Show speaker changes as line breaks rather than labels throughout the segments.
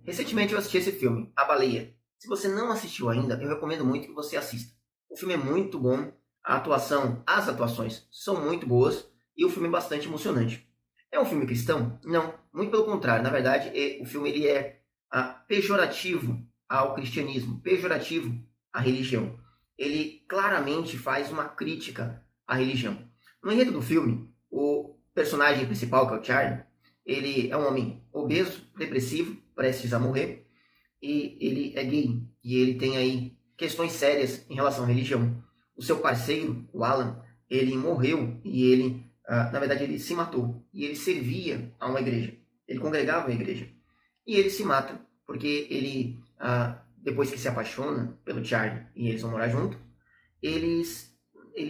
Recentemente eu assisti esse filme, A Baleia. Se você não assistiu ainda, eu recomendo muito que você assista. O filme é muito bom, as atuações são muito boas e o filme é bastante emocionante. É um filme cristão? Não, muito pelo contrário. Na verdade, o filme ele é pejorativo ao cristianismo, pejorativo à religião. Ele claramente faz uma crítica à religião. No enredo do filme, o personagem principal, que é o Charlie, ele é um homem obeso, depressivo, prestes a morrer, e ele é gay. E ele tem aí questões sérias em relação à religião. O seu parceiro, o Alan, ele morreu e ele, na verdade, ele se matou. E ele servia a uma igreja. Ele congregava a igreja. E ele se mata porque ele, depois que se apaixona pelo Charlie e eles vão morar junto, ele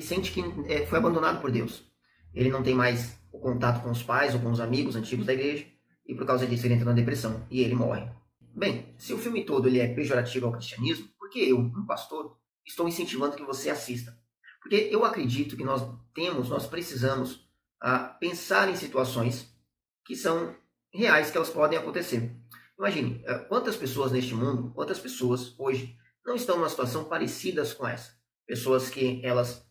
sente que foi abandonado por Deus. Ele não tem mais o contato com os pais ou com os amigos antigos da igreja, e por causa disso ele entra na depressão e ele morre. Bem, se o filme todo ele é pejorativo ao cristianismo, por que eu, um pastor, estou incentivando que você assista? Porque eu acredito que nós precisamos pensar em situações que são reais, que elas podem acontecer. Imagine, quantas pessoas neste mundo, quantas pessoas hoje não estão numa situação parecida com essa? Pessoas que elas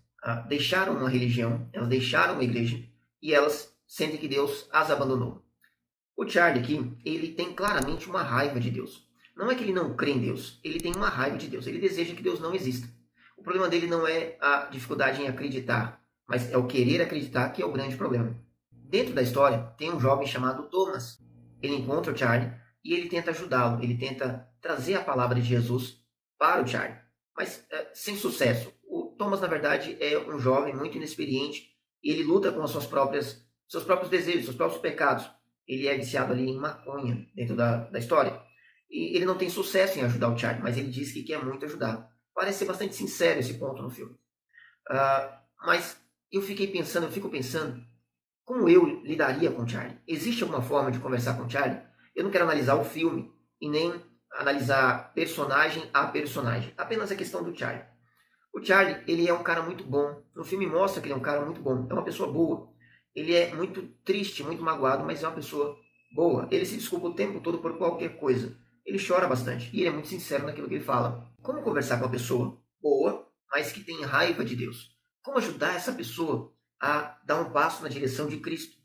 deixaram uma religião, elas deixaram uma igreja e elas sentem que Deus as abandonou. O Charlie aqui, ele tem claramente uma raiva de Deus. Não é que ele não crê em Deus, ele tem uma raiva de Deus, ele deseja que Deus não exista. O problema dele não é a dificuldade em acreditar, mas é o querer acreditar que é o grande problema. Dentro da história, tem um jovem chamado Thomas. Ele encontra o Charlie e ele tenta ajudá-lo, ele tenta trazer a palavra de Jesus para o Charlie, mas sem sucesso. O Thomas, na verdade, é um jovem muito inexperiente e ele luta com seus próprios desejos, seus próprios pecados. Ele é viciado ali em maconha dentro da história. E ele não tem sucesso em ajudar o Charlie, mas ele diz que quer muito ajudar. Parece ser bastante sincero esse ponto no filme. Mas eu fico pensando, como eu lidaria com o Charlie? Existe alguma forma de conversar com o Charlie? Eu não quero analisar o filme e nem analisar personagem a personagem. Apenas a questão do Charlie. O Charlie, ele é um cara muito bom. No filme mostra que ele é um cara muito bom. É uma pessoa boa. Ele é muito triste, muito magoado, mas é uma pessoa boa. Ele se desculpa o tempo todo por qualquer coisa. Ele chora bastante e ele é muito sincero naquilo que ele fala. Como conversar com uma pessoa boa, mas que tem raiva de Deus? Como ajudar essa pessoa a dar um passo na direção de Cristo,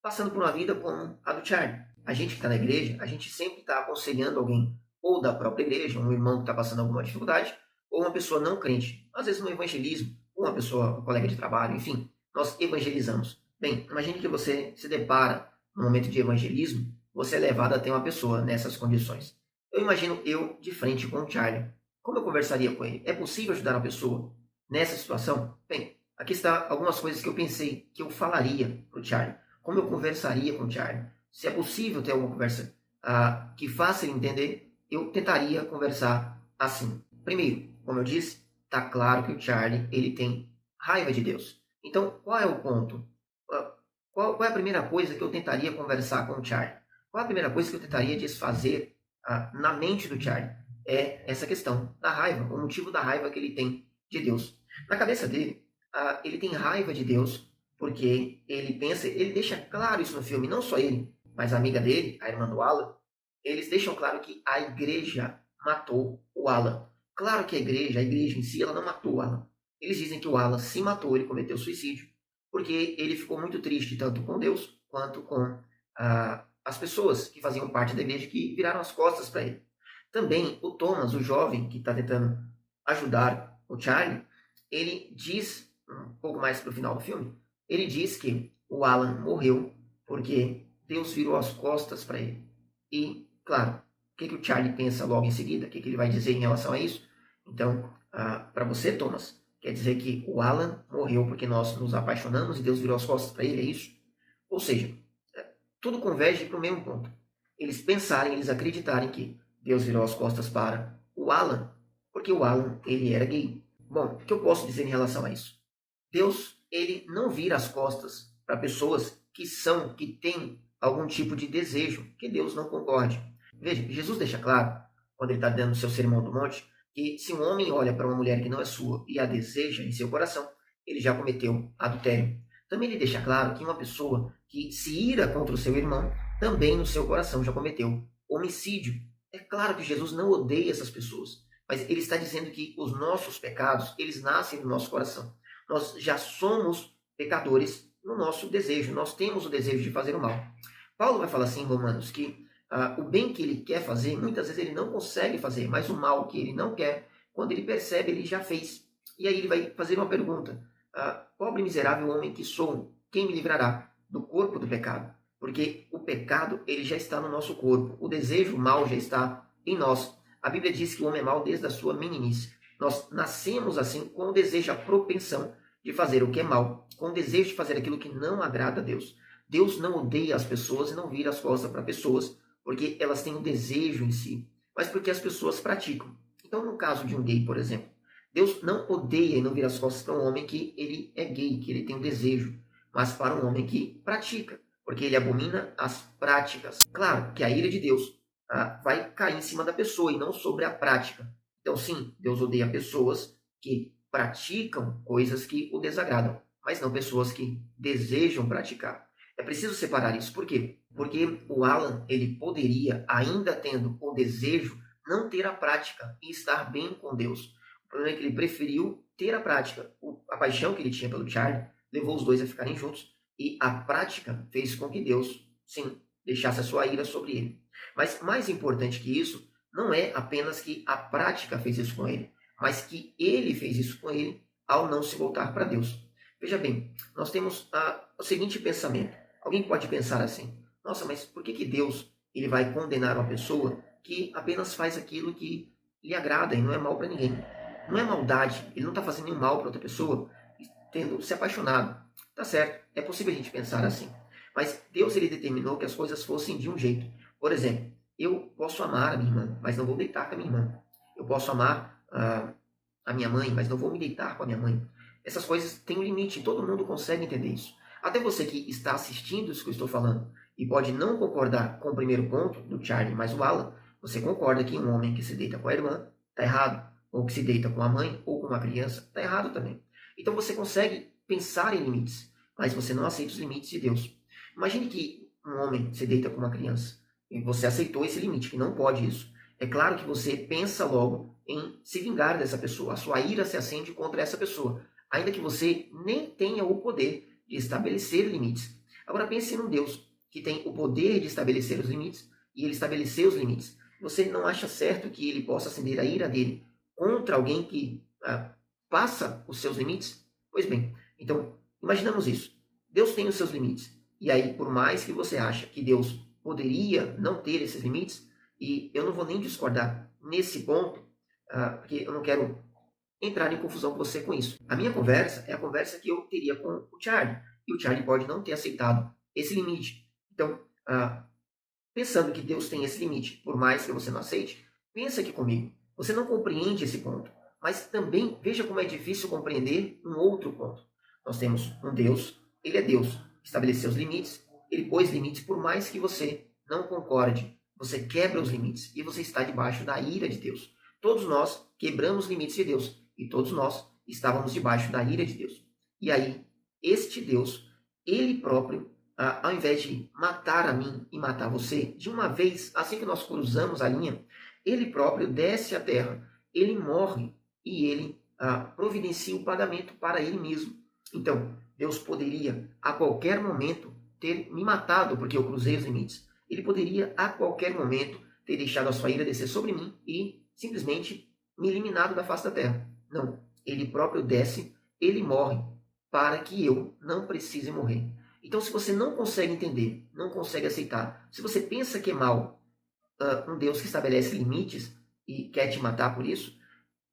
passando por uma vida como a do Charlie? A gente que está na igreja, a gente sempre está aconselhando alguém, ou da própria igreja, um irmão que está passando alguma dificuldade, ou uma pessoa não crente, às vezes no evangelismo, ou uma pessoa, um colega de trabalho, enfim, nós evangelizamos. Bem, imagine que você se depara no momento de evangelismo, você é levado até uma pessoa nessas condições. Eu imagino eu de frente com o Charlie. Como eu conversaria com ele? É possível ajudar uma pessoa nessa situação? Bem, aqui está algumas coisas que eu pensei que eu falaria para o Charlie. Como eu conversaria com o Charlie? Se é possível ter alguma conversa que faça ele entender, eu tentaria conversar assim. Primeiro, como eu disse, está claro que o Charlie ele tem raiva de Deus. Então, qual é o ponto? Qual é a primeira coisa que eu tentaria conversar com o Charlie? Qual é a primeira coisa que eu tentaria desfazer na mente do Charlie? É essa questão da raiva, o motivo da raiva que ele tem de Deus. Na cabeça dele, ele tem raiva de Deus porque ele pensa, ele deixa claro isso no filme, não só ele, mas a amiga dele, a irmã do Alan, eles deixam claro que a igreja matou o Alan. Claro que a igreja em si, ela não matou o Alan. Eles dizem que o Alan se matou, ele cometeu suicídio, porque ele ficou muito triste, tanto com Deus, quanto com as pessoas que faziam parte da igreja, que viraram as costas para ele. Também o Thomas, o jovem que está tentando ajudar o Charlie, ele diz, um pouco mais para o final do filme, ele diz que o Alan morreu porque Deus virou as costas para ele. E, claro, o que o Charlie pensa logo em seguida? O que ele vai dizer em relação a isso? Então, para você, Thomas, quer dizer que o Alan morreu porque nós nos apaixonamos e Deus virou as costas para ele, é isso? Ou seja, tudo converge para o mesmo ponto. Eles pensarem, eles acreditarem que Deus virou as costas para o Alan, porque o Alan, ele era gay. Bom, o que eu posso dizer em relação a isso? Deus, ele não vira as costas para pessoas que têm algum tipo de desejo, que Deus não concorde. Veja, Jesus deixa claro, quando ele está dando o seu sermão do monte, que se um homem olha para uma mulher que não é sua e a deseja em seu coração, ele já cometeu adultério. Também ele deixa claro que uma pessoa que se ira contra o seu irmão, também no seu coração já cometeu homicídio. É claro que Jesus não odeia essas pessoas, mas ele está dizendo que os nossos pecados, eles nascem do nosso coração. Nós já somos pecadores no nosso desejo, nós temos o desejo de fazer o mal. Paulo vai falar assim em Romanos que o bem que ele quer fazer, muitas vezes ele não consegue fazer, mas o mal que ele não quer, quando ele percebe, ele já fez. E aí ele vai fazer uma pergunta: pobre miserável homem que sou, quem me livrará do corpo do pecado? Porque o pecado, ele já está no nosso corpo. O desejo mal já está em nós. A Bíblia diz que o homem é mau desde a sua meninice. Nós nascemos assim com o desejo, a propensão de fazer o que é mal, com o desejo de fazer aquilo que não agrada a Deus. Deus não odeia as pessoas e não vira as costas para pessoas porque elas têm um desejo em si, mas porque as pessoas praticam. Então, no caso de um gay, por exemplo, Deus não odeia e não vira as costas para um homem que ele é gay, que ele tem um desejo, mas para um homem que pratica, porque ele abomina as práticas. Claro que a ira de Deus vai cair em cima da pessoa e não sobre a prática. Então, sim, Deus odeia pessoas que praticam coisas que o desagradam, mas não pessoas que desejam praticar. É preciso separar isso. Por quê? Porque o Alan, ele poderia, ainda tendo o desejo, não ter a prática e estar bem com Deus. O problema é que ele preferiu ter a prática. A paixão que ele tinha pelo Charlie levou os dois a ficarem juntos e a prática fez com que Deus, sim, deixasse a sua ira sobre ele. Mas mais importante que isso, não é apenas que a prática fez isso com ele, mas que ele fez isso com ele ao não se voltar para Deus. Veja bem, nós temos o seguinte pensamento. Alguém pode pensar assim: nossa, mas por que Deus ele vai condenar uma pessoa que apenas faz aquilo que lhe agrada e não é mal para ninguém? Não é maldade, ele não está fazendo nenhum mal para outra pessoa, tendo se apaixonado. Tá certo, é possível a gente pensar assim. Mas Deus ele determinou que as coisas fossem de um jeito. Por exemplo, eu posso amar a minha irmã, mas não vou deitar com a minha irmã. Eu posso amar a minha mãe, mas não vou me deitar com a minha mãe. Essas coisas têm um limite, todo mundo consegue entender isso. Até você que está assistindo isso que eu estou falando e pode não concordar com o primeiro ponto do Charlie, mas o Alan, você concorda que um homem que se deita com a irmã está errado, ou que se deita com a mãe ou com uma criança está errado também. Então você consegue pensar em limites, mas você não aceita os limites de Deus. Imagine que um homem se deita com uma criança e você aceitou esse limite, que não pode isso. É claro que você pensa logo em se vingar dessa pessoa. A sua ira se acende contra essa pessoa, ainda que você nem tenha o poder de estabelecer limites. Agora pense num Deus que tem o poder de estabelecer os limites e ele estabeleceu os limites. Você não acha certo que ele possa acender a ira dele contra alguém que passa os seus limites? Pois bem, então imaginamos isso. Deus tem os seus limites. E aí, por mais que você ache que Deus poderia não ter esses limites, e eu não vou nem discordar nesse ponto, porque eu não quero entrar em confusão com você com isso. A minha conversa é a conversa que eu teria com o Charlie. E o Charlie pode não ter aceitado esse limite. Então, pensando que Deus tem esse limite, por mais que você não aceite, pensa aqui comigo. Você não compreende esse ponto. Mas também veja como é difícil compreender um outro ponto. Nós temos um Deus, ele é Deus, estabeleceu os limites, ele pôs limites por mais que você não concorde. Você quebra os limites e você está debaixo da ira de Deus. Todos nós quebramos os limites de Deus e todos nós estávamos debaixo da ira de Deus. E aí, este Deus, ele próprio, ao invés de matar a mim e matar você, de uma vez, assim que nós cruzamos a linha, ele próprio desce à terra, ele morre e ele providencia o pagamento para ele mesmo. Então, Deus poderia a qualquer momento ter me matado porque eu cruzei os limites. Ele poderia a qualquer momento ter deixado a sua ira descer sobre mim e simplesmente me eliminado da face da terra. Não, ele próprio desce, ele morre para que eu não precise morrer. Então, se você não consegue entender, não consegue aceitar, se você pensa que é mal um Deus que estabelece limites e quer te matar por isso,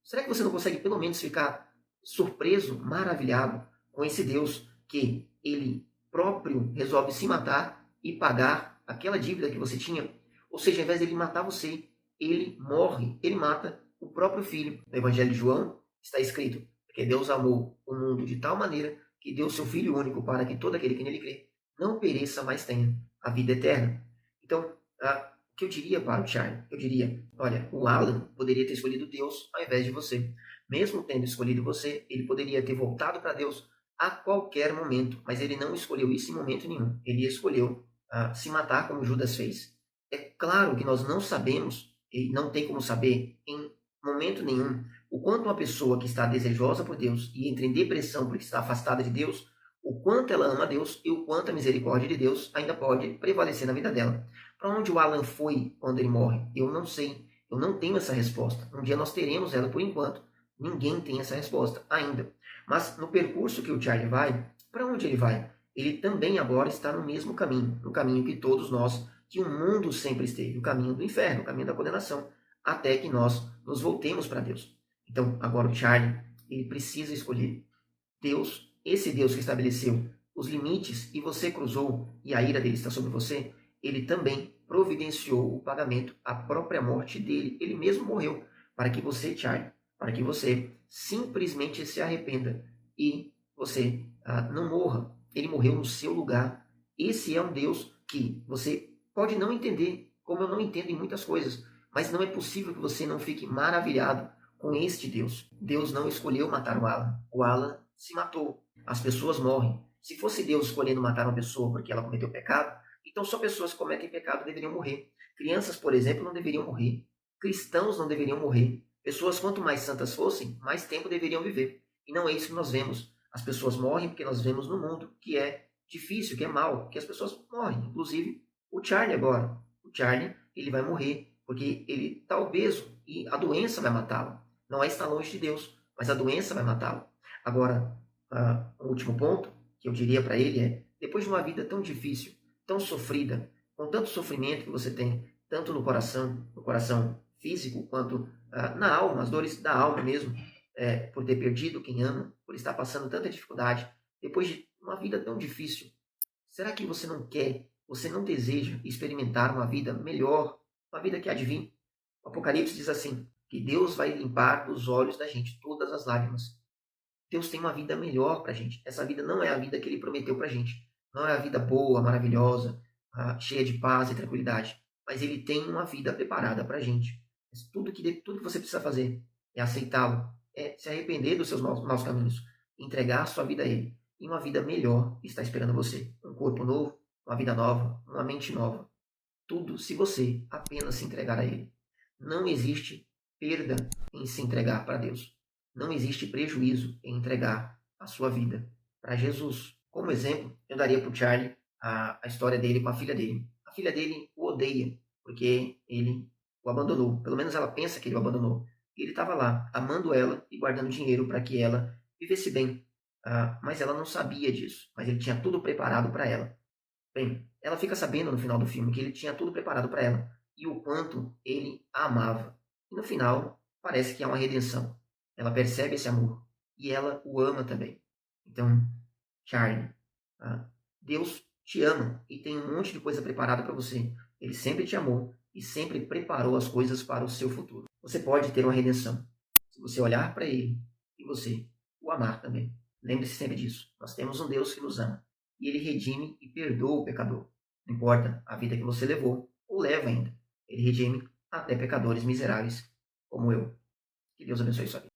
será que você não consegue pelo menos ficar surpreso, maravilhado com esse Deus que ele próprio resolve se matar e pagar aquela dívida que você tinha? Ou seja, ao invés de ele matar você, ele morre, ele mata o próprio filho. No Evangelho de João está escrito que Deus amou o mundo de tal maneira que deu seu Filho único para que todo aquele que nele crê não pereça, mas tenha a vida eterna. Então, o que eu diria para o Charlie? Eu diria, olha, o Alan poderia ter escolhido Deus ao invés de você. Mesmo tendo escolhido você, ele poderia ter voltado para Deus a qualquer momento, mas ele não escolheu isso em momento nenhum. Ele escolheu se matar como Judas fez. É claro que nós não sabemos e não tem como saber em momento nenhum o quanto uma pessoa que está desejosa por Deus e entra em depressão porque está afastada de Deus, o quanto ela ama Deus e o quanto a misericórdia de Deus ainda pode prevalecer na vida dela. Para onde o Alan foi quando ele morre? Eu não sei. Eu não tenho essa resposta. Um dia nós teremos ela por enquanto. Ninguém tem essa resposta ainda. Mas no percurso que o Charlie vai, para onde ele vai? Ele também agora está no mesmo caminho, no caminho que todos nós, que o mundo sempre esteve, o caminho do inferno, o caminho da condenação, até que nós nos voltemos para Deus. Então, agora o Charlie, ele precisa escolher Deus, esse Deus que estabeleceu os limites e você cruzou e a ira dele está sobre você, ele também providenciou o pagamento, a própria morte dele. Ele mesmo morreu para que você, Charlie, para que você simplesmente se arrependa e você não morra. Ele morreu no seu lugar. Esse é um Deus que você pode não entender, como eu não entendo em muitas coisas, mas não é possível que você não fique maravilhado com este Deus. Deus não escolheu matar o Alan. O Alan se matou. As pessoas morrem. Se fosse Deus escolhendo matar uma pessoa porque ela cometeu pecado, então só pessoas que cometem pecado deveriam morrer. Crianças, por exemplo, não deveriam morrer. Cristãos não deveriam morrer. Pessoas, quanto mais santas fossem, mais tempo deveriam viver. E não é isso que nós vemos. As pessoas morrem porque nós vemos no mundo que é difícil, que é mal, que as pessoas morrem. Inclusive, o Charlie agora. O Charlie, ele vai morrer porque ele está obeso e a doença vai matá-lo. Não é estar longe de Deus, mas a doença vai matá-lo. Agora, o último ponto que eu diria para ele é, depois de uma vida tão difícil, tão sofrida, com tanto sofrimento que você tem, tanto no coração físico, quanto na alma, as dores da alma mesmo, por ter perdido quem ama, por estar passando tanta dificuldade, depois de uma vida tão difícil, será que você não quer, você não deseja experimentar uma vida melhor, uma vida que há de vir? O Apocalipse diz assim, que Deus vai limpar dos olhos da gente todas as lágrimas. Deus tem uma vida melhor para a gente. Essa vida não é a vida que Ele prometeu para a gente. Não é a vida boa, maravilhosa, cheia de paz e tranquilidade. Mas Ele tem uma vida preparada para a gente. Mas tudo que você precisa fazer é aceitá-lo, é se arrepender dos seus maus caminhos, entregar a sua vida a Ele. E uma vida melhor está esperando você. Um corpo novo, uma vida nova, uma mente nova. Tudo se você apenas se entregar a Ele. Não existe perda em se entregar para Deus. Não existe prejuízo em entregar a sua vida para Jesus. Como exemplo, eu daria para o Charlie a história dele com a filha dele. A filha dele o odeia porque ele o abandonou. Pelo menos ela pensa que ele o abandonou. E ele estava lá, amando ela e guardando dinheiro para que ela vivesse bem. Mas ela não sabia disso. Mas ele tinha tudo preparado para ela. Bem, ela fica sabendo no final do filme que ele tinha tudo preparado para ela e o quanto ele a amava. E no final, parece que há uma redenção. Ela percebe esse amor e ela o ama também. Então, Charlie, Deus te ama e tem um monte de coisa preparada para você. Ele sempre te amou e sempre preparou as coisas para o seu futuro. Você pode ter uma redenção se você olhar para Ele e você o amar também. Lembre-se sempre disso. Nós temos um Deus que nos ama e Ele redime e perdoa o pecador. Não importa a vida que você levou ou leva ainda. Ele redime até pecadores miseráveis como eu. Que Deus abençoe sua vida.